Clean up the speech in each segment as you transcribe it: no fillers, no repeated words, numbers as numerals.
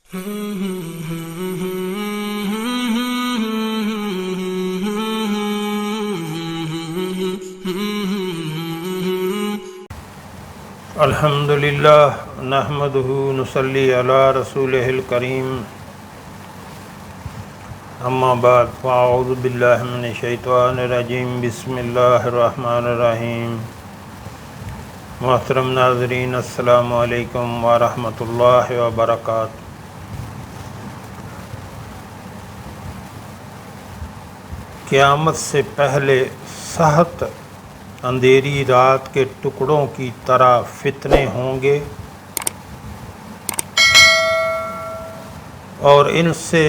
الحمدللہ نحمدہ نصلی علی رسولہ الکریم اما بعد فاعوذ باللہ من الشیطان الرجیم بسم اللہ الرحمن الرحیم محترم ناظرین السلام علیکم ورحمۃ اللہ وبرکاتہ۔ قیامت سے پہلے سخت اندھیری رات کے ٹکڑوں کی طرح فتنے ہوں گے اور ان سے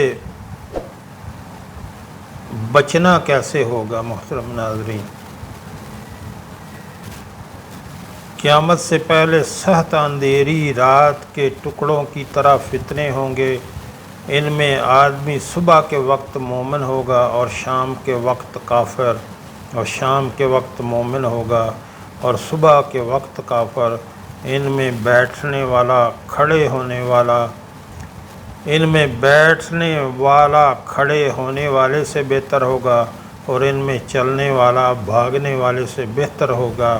بچنا کیسے ہوگا؟ محترم ناظرین، قیامت سے پہلے سخت اندھیری رات کے ٹکڑوں کی طرح فتنے ہوں گے، ان میں آدمی صبح کے وقت مومن ہوگا اور شام کے وقت کافر، اور شام کے وقت مومن ہوگا اور صبح کے وقت کافر۔ ان میں بیٹھنے والا کھڑے ہونے والا کھڑے ہونے والے سے بہتر ہوگا اور ان میں چلنے والا بھاگنے والے سے بہتر ہوگا۔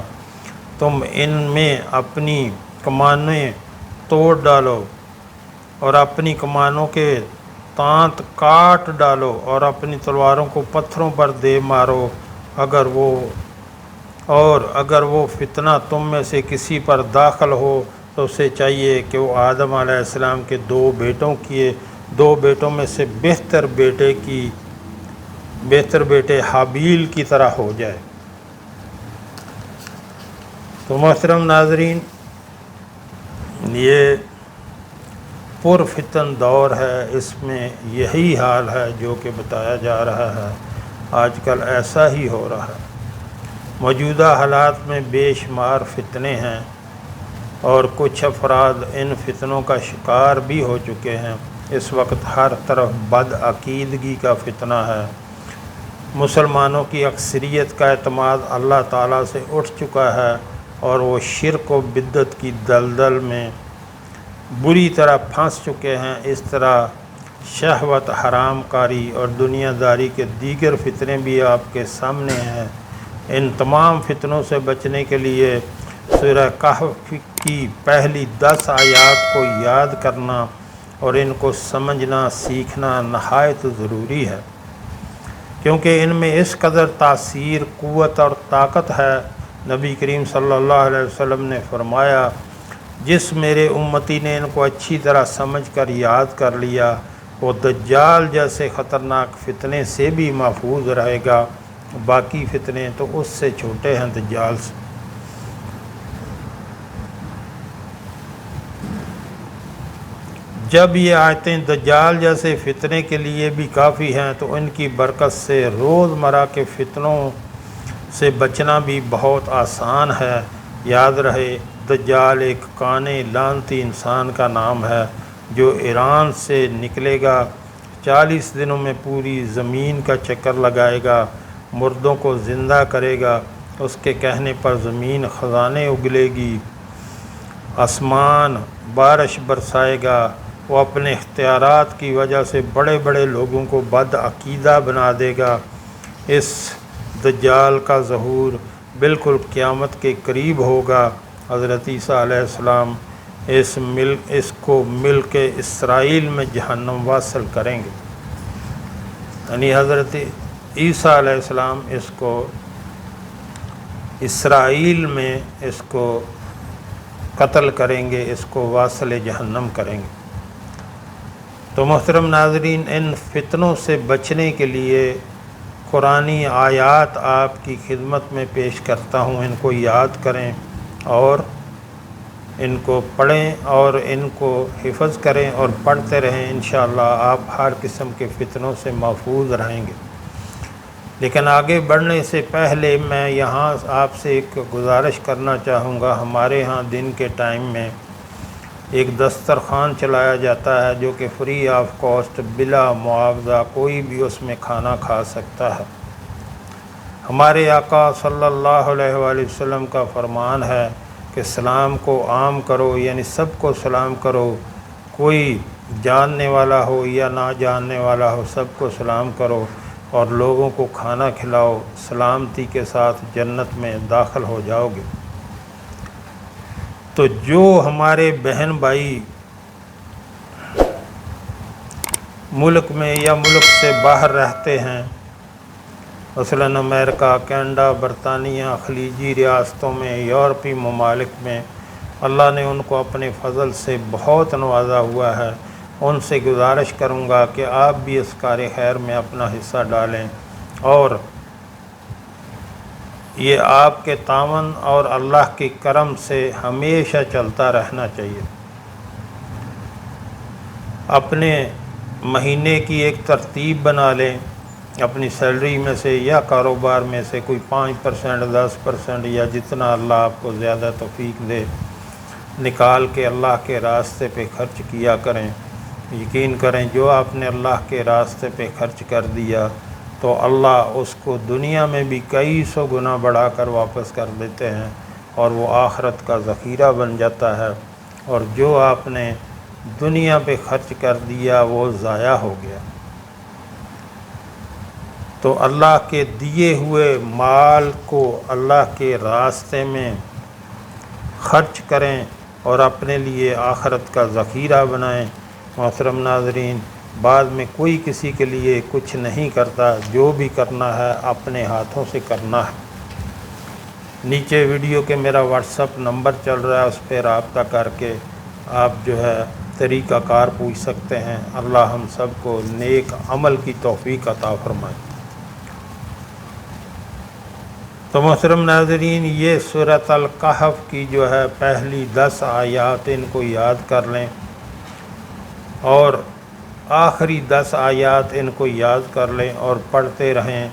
تم ان میں اپنی کمانیں توڑ ڈالو اور اپنی کمانوں کے تانت کاٹ ڈالو اور اپنی تلواروں کو پتھروں پر دے مارو۔ اگر وہ فتنہ تم میں سے کسی پر داخل ہو تو اسے چاہیے کہ وہ آدم علیہ السلام کے دو بیٹوں میں سے بہتر بیٹے حابیل کی طرح ہو جائے۔ تو محترم ناظرین، یہ پرفتن دور ہے، اس میں یہی حال ہے جو کہ بتایا جا رہا ہے۔ آج کل ایسا ہی ہو رہا ہے۔ موجودہ حالات میں بے شمار فتنے ہیں اور کچھ افراد ان فتنوں کا شکار بھی ہو چکے ہیں۔ اس وقت ہر طرف بد عقیدگی کا فتنہ ہے۔ مسلمانوں کی اکثریت کا اعتماد اللہ تعالیٰ سے اٹھ چکا ہے اور وہ شرک و بدعت کی دلدل میں بری طرح پھنس چکے ہیں۔ اس طرح شہوت، حرام کاری اور دنیا داری کے دیگر فتنے بھی آپ کے سامنے ہیں۔ ان تمام فتنوں سے بچنے کے لیے سورہ کہف کی پہلی 10 آیات کو یاد کرنا اور ان کو سمجھنا سیکھنا نہایت ضروری ہے، کیونکہ ان میں اس قدر تاثیر، قوت اور طاقت ہے۔ نبی کریم صلی اللہ علیہ وسلم نے فرمایا، جس میرے امتی نے ان کو اچھی طرح سمجھ کر یاد کر لیا، وہ دجال جیسے خطرناک فتنے سے بھی محفوظ رہے گا۔ باقی فتنے تو اس سے چھوٹے ہیں، دجال سے۔ جب یہ آیتیں دجال جیسے فتنے کے لیے بھی کافی ہیں تو ان کی برکت سے روزمرہ کے فتنوں سے بچنا بھی بہت آسان ہے۔ یاد رہے، دجال ایک کانے لعنتی انسان کا نام ہے جو ایران سے نکلے گا، 40 دنوں میں پوری زمین کا چکر لگائے گا، مردوں کو زندہ کرے گا، اس کے کہنے پر زمین خزانے اگلے گی، آسمان بارش برسائے گا۔ وہ اپنے اختیارات کی وجہ سے بڑے بڑے لوگوں کو بد عقیدہ بنا دے گا۔ اس دجال کا ظہور بالکل قیامت کے قریب ہوگا۔ حضرت عیسیٰ علیہ السلام اس کو مل کے اسرائیل میں جہنم واصل کریں گے، یعنی حضرت عیسیٰ علیہ السلام اس کو اسرائیل میں اس کو قتل کریں گے، اس کو واصل جہنم کریں گے۔ تو محترم ناظرین، ان فتنوں سے بچنے کے لیے قرآنی آیات آپ کی خدمت میں پیش کرتا ہوں۔ ان کو یاد کریں اور ان کو پڑھیں اور ان کو حفظ کریں اور پڑھتے رہیں۔ انشاءاللہ آپ ہر قسم کے فتنوں سے محفوظ رہیں گے۔ لیکن آگے بڑھنے سے پہلے میں یہاں آپ سے ایک گزارش کرنا چاہوں گا۔ ہمارے ہاں دن کے ٹائم میں ایک دسترخوان چلایا جاتا ہے جو کہ فری آف کاسٹ، بلا معاوضہ کوئی بھی اس میں کھانا کھا سکتا ہے۔ ہمارے آقا صلی اللہ علیہ وآلہ وسلم کا فرمان ہے کہ سلام کو عام کرو، یعنی سب کو سلام کرو، کوئی جاننے والا ہو یا نہ جاننے والا ہو سب کو سلام کرو اور لوگوں کو کھانا کھلاؤ، سلامتی کے ساتھ جنت میں داخل ہو جاؤ گے۔ تو جو ہمارے بہن بھائی ملک میں یا ملک سے باہر رہتے ہیں، مثلاً امریکہ، کینیڈا، برطانیہ، خلیجی ریاستوں میں، یورپی ممالک میں، اللہ نے ان کو اپنے فضل سے بہت نوازا ہوا ہے۔ ان سے گزارش کروں گا کہ آپ بھی اس کار خیر میں اپنا حصہ ڈالیں، اور یہ آپ کے تعاون اور اللہ کے کرم سے ہمیشہ چلتا رہنا چاہیے۔ اپنے مہینے کی ایک ترتیب بنا لیں، اپنی سیلری میں سے یا کاروبار میں سے کوئی 5%، 10% یا جتنا اللہ آپ کو زیادہ توفیق دے، نکال کے اللہ کے راستے پہ خرچ کیا کریں۔ یقین کریں جو آپ نے اللہ کے راستے پہ خرچ کر دیا تو اللہ اس کو دنیا میں بھی کئی سو گنا بڑھا کر واپس کر دیتے ہیں، اور وہ آخرت کا ذخیرہ بن جاتا ہے، اور جو آپ نے دنیا پہ خرچ کر دیا وہ ضائع ہو گیا۔ تو اللہ کے دیے ہوئے مال کو اللہ کے راستے میں خرچ کریں اور اپنے لیے آخرت کا ذخیرہ بنائیں۔ محترم ناظرین، بعد میں کوئی کسی کے لیے کچھ نہیں کرتا، جو بھی کرنا ہے اپنے ہاتھوں سے کرنا ہے۔ نیچے ویڈیو کے میرا واٹس ایپ نمبر چل رہا ہے، اس پہ رابطہ کر کے آپ جو ہے طریقہ کار پوچھ سکتے ہیں۔ اللہ ہم سب کو نیک عمل کی توفیق عطا فرمائے۔ تو محترم ناظرین، یہ سورۃ الکہف کی جو ہے پہلی 10 آیات ان کو یاد کر لیں، اور آخری 10 آیات ان کو یاد کر لیں اور پڑھتے رہیں۔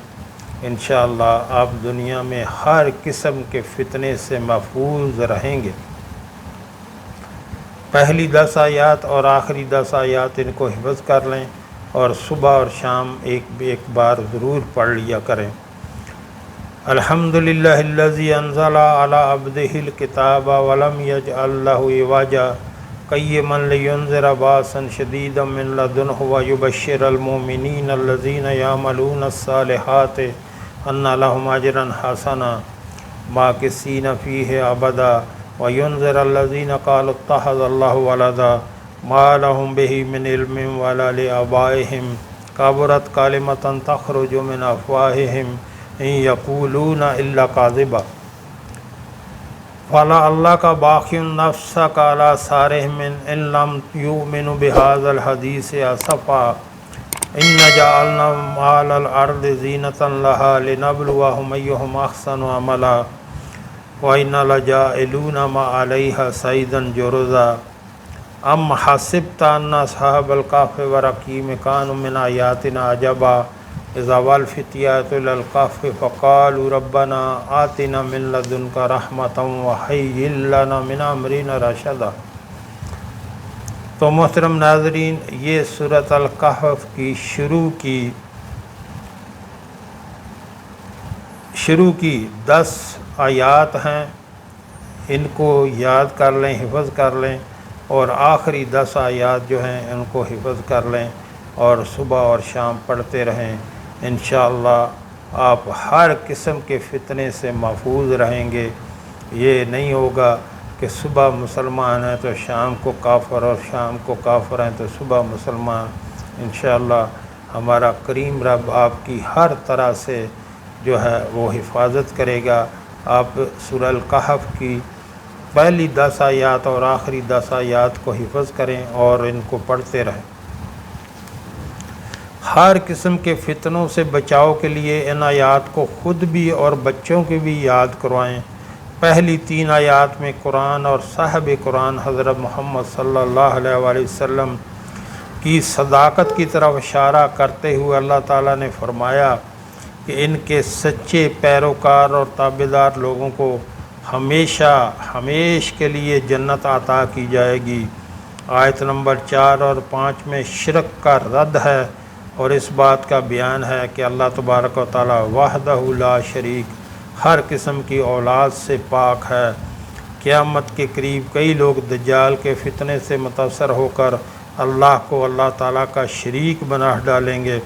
انشاءاللہ آپ دنیا میں ہر قسم کے فتنے سے محفوظ رہیں گے۔ پہلی 10 آیات اور آخری 10 آیات ان کو حفظ کر لیں، اور صبح اور شام ایک بار ضرور پڑھ لیا کریں۔ الحمدللہ الذی انزل علی عبدہ الکتاب ولم یجعل لہ عوجا قیما لینذر باسا شدیدا من لدنہ ویبشر المؤمنین الذین یعملون الصالحات ان لہم اجرا حسنا ماکثین فیہ ابدا وینذر الذین قالوا اتخذ اللہ ولدا ما لہم بہ من علم ولا لآبائہم کبرت کلمۃ تخرج من افواہہم ان یقولون الا کاذبا فلعلک باخع نفسک علی آثارہم ان لم یؤمنوا بہذا الحدیث اسفا ان جعلنا ما علی الارض زینۃ لہا لنبلوہم ایہم احسن عملا وَإِنَّ لَجَاعِلُونَ مَا عَلَيْهَا صَعِيدًا جُرُزًا أَمْ حَسِبْتَ أَنَّ أَصْحَابَ الْكَهْفِ وَالرَّقِيمِ كَانُوا مِنْ آيَاتِنَا عَجَبًا إِذْ أَوَى الْفِتْيَةُ إِلَى الْكَهْفِ فَقَالُوا رَبَّنَا آتِنَا مِنْ لَدُنْكَ رَحْمَةً وَهَيِّئْ لَنَا مِنْ أَمْرِنَا رَشَدًا۔ تو محترم ناظرین، یہ سورۃ الکہف کی شروع کی 10 آیات ہیں، ان کو یاد کر لیں، حفظ کر لیں، اور آخری 10 آیات جو ہیں ان کو حفظ کر لیں اور صبح اور شام پڑھتے رہیں۔ انشاءاللہ آپ ہر قسم کے فتنے سے محفوظ رہیں گے۔ یہ نہیں ہوگا کہ صبح مسلمان ہیں تو شام کو کافر، اور شام کو کافر ہیں تو صبح مسلمان۔ انشاءاللہ ہمارا کریم رب آپ کی ہر طرح سے جو ہے وہ حفاظت کرے گا۔ آپ سورہ الکہف کی پہلی 10 آیات اور آخری 10 آیات کو حفظ کریں اور ان کو پڑھتے رہیں۔ ہر قسم کے فتنوں سے بچاؤ کے لیے ان آیات کو خود بھی اور بچوں کے بھی یاد کروائیں۔ پہلی 3 آیات میں قرآن اور صاحب قرآن حضرت محمد صلی اللہ علیہ وآلہ وسلم کی صداقت کی طرف اشارہ کرتے ہوئے اللہ تعالیٰ نے فرمایا کہ ان کے سچے پیروکار اور تابعدار لوگوں کو ہمیش کے لیے جنت عطا کی جائے گی۔ آیت نمبر 4 اور 5 میں شرک کا رد ہے اور اس بات کا بیان ہے کہ اللہ تبارک و تعالی وحدہ لا شریک ہر قسم کی اولاد سے پاک ہے۔ قیامت کے قریب کئی لوگ دجال کے فتنے سے متاثر ہو کر اللہ کو اللہ تعالیٰ کا شریک بنا ڈالیں گے،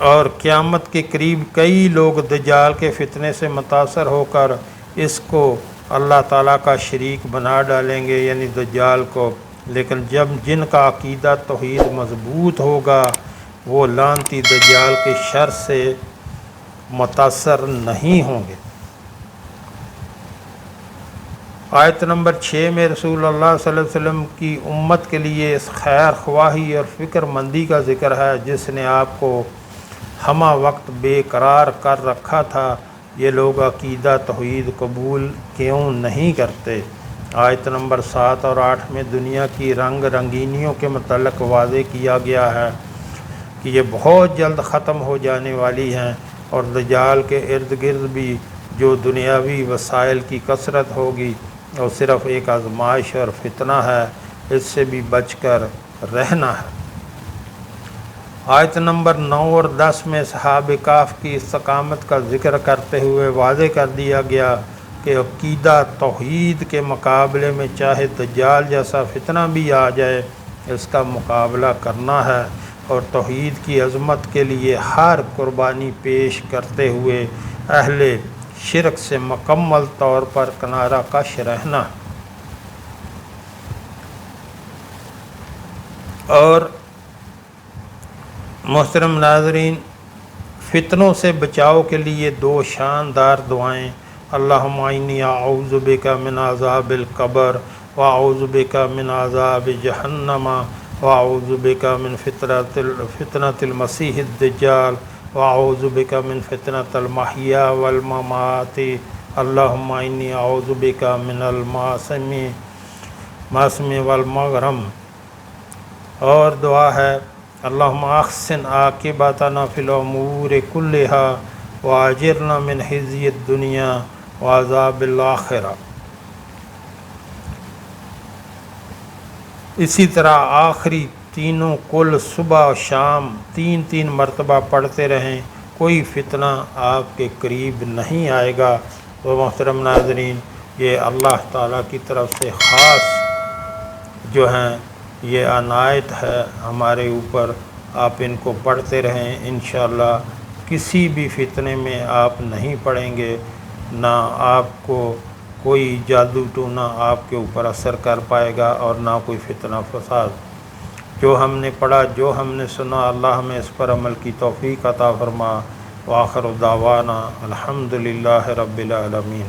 اور قیامت کے قریب کئی لوگ دجال کے فتنے سے متاثر ہو کر اس کو اللہ تعالیٰ کا شریک بنا ڈالیں گے، یعنی دجال کو۔ لیکن جن کا عقیدہ توحید مضبوط ہوگا وہ لعنتی دجال کے شر سے متاثر نہیں ہوں گے۔ آیت نمبر 6 میں رسول اللہ صلی اللہ علیہ وسلم کی امت کے لیے اس خیر خواہی اور فکر مندی کا ذکر ہے جس نے آپ کو ہمہ وقت بے قرار کر رکھا تھا۔ یہ لوگ عقیدہ توحید قبول کیوں نہیں کرتے؟ آیت نمبر 7 اور 8 میں دنیا کی رنگ رنگینیوں کے متعلق واضح کیا گیا ہے کہ یہ بہت جلد ختم ہو جانے والی ہیں، اور دجال کے ارد گرد بھی جو دنیاوی وسائل کی کثرت ہوگی وہ صرف ایک آزمائش اور فتنہ ہے، اس سے بھی بچ کر رہنا ہے۔ آیت نمبر 9 اور 10 میں اصحاب کہف کی استقامت کا ذکر کرتے ہوئے واضح کر دیا گیا کہ عقیدہ توحید کے مقابلے میں چاہے دجال جیسا فتنہ بھی آ جائے اس کا مقابلہ کرنا ہے، اور توحید کی عظمت کے لیے ہر قربانی پیش کرتے ہوئے اہل شرک سے مکمل طور پر کنارہ کش رہنا۔ اور محترم ناظرین، فتنوں سے بچاؤ کے لیے 2 شاندار دعائیں، اللہم انی اعوذ بک من عذاب القبر واعوذ بک من عذاب جہنم واعوذ بک من فتنۃ المسیح الدجال واعوذ بک من فتنۃ المحیا والممات، اللہم انی اعوذ بک من المعصم والمغرم۔ اور دعا ہے اللہم احسن عاقبتنا فی الامور کلہا واجرنا من خزی الدنیا وعذاب الآخرہ۔ اسی طرح آخری تینوں کل صبح و شام 3 مرتبہ پڑھتے رہیں، کوئی فتنہ آپ کے قریب نہیں آئے گا۔ تو محترم ناظرین، یہ اللہ تعالیٰ کی طرف سے خاص جو ہیں یہ عنایت ہے ہمارے اوپر، آپ ان کو پڑھتے رہیں، انشاءاللہ کسی بھی فتنے میں آپ نہیں پڑیں گے، نہ آپ کو کوئی جادو ٹونا آپ کے اوپر اثر کر پائے گا، اور نہ کوئی فتنہ فساد۔ جو ہم نے پڑھا، جو ہم نے سنا، اللہ ہمیں اس پر عمل کی توفیق عطا فرما۔ وآخر دعوانا الحمدللہ رب العالمین۔